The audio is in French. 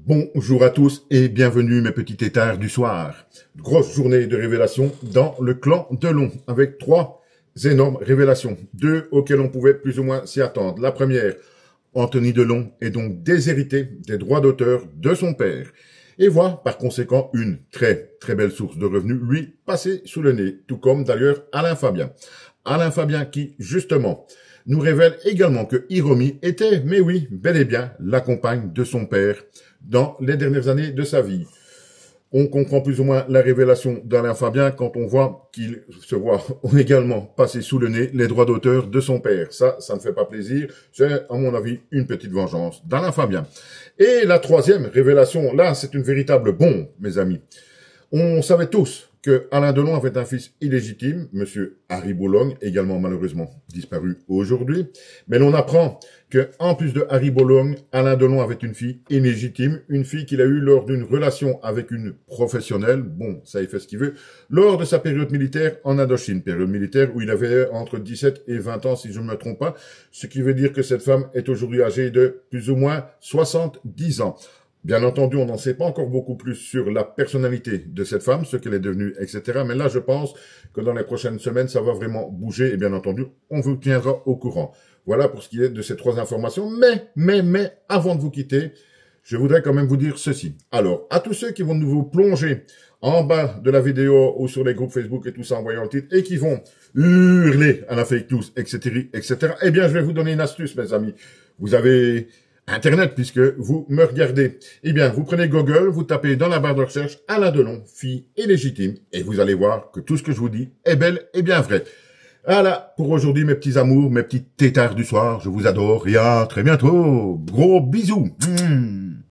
Bonjour à tous et bienvenue mes petits têtards du soir. Grosse journée de révélation dans le clan Delon avec trois énormes révélations, deux auxquelles on pouvait plus ou moins s'y attendre. La première, Anthony Delon est donc déshérité des droits d'auteur de son père et voit par conséquent une très belle source de revenus lui passer sous le nez, tout comme d'ailleurs Alain Fabien. Alain Fabien qui justement nous révèle également que Hiromi était, mais oui, bel et bien, la compagne de son père dans les dernières années de sa vie. On comprend plus ou moins la révélation d'Alain Fabien quand on voit qu'il se voit également passer sous le nez les droits d'auteur de son père. Ça ne fait pas plaisir. C'est, à mon avis, une petite vengeance d'Alain Fabien. Et la troisième révélation, là, c'est une véritable bombe, mes amis. On savait tous que Alain Delon avait un fils illégitime, monsieur Harry Bologne, également malheureusement disparu aujourd'hui. Mais l'on apprend que, en plus de Harry Bologne, Alain Delon avait une fille illégitime, une fille qu'il a eue lors d'une relation avec une professionnelle, bon, ça il fait ce qu'il veut, lors de sa période militaire en Indochine, période militaire où il avait entre 17 et 20 ans, si je ne me trompe pas, ce qui veut dire que cette femme est aujourd'hui âgée de plus ou moins 70 ans. Bien entendu, on n'en sait pas encore beaucoup plus sur la personnalité de cette femme, ce qu'elle est devenue, etc. Mais là, je pense que dans les prochaines semaines, ça va vraiment bouger. Et bien entendu, on vous tiendra au courant. Voilà pour ce qui est de ces trois informations. Mais, avant de vous quitter, je voudrais quand même vous dire ceci. Alors, à tous ceux qui vont nous plonger en bas de la vidéo ou sur les groupes Facebook et tout ça en voyant le titre et qui vont hurler à la fake news, etc., eh bien, je vais vous donner une astuce, mes amis. Vous avez Internet, puisque vous me regardez. Eh bien, vous prenez Google, vous tapez dans la barre de recherche Alain Delon, fille illégitime, et vous allez voir que tout ce que je vous dis est bel et bien vrai. Voilà, pour aujourd'hui, mes petits amours, mes petits têtards du soir, je vous adore, et à très bientôt. Gros bisous.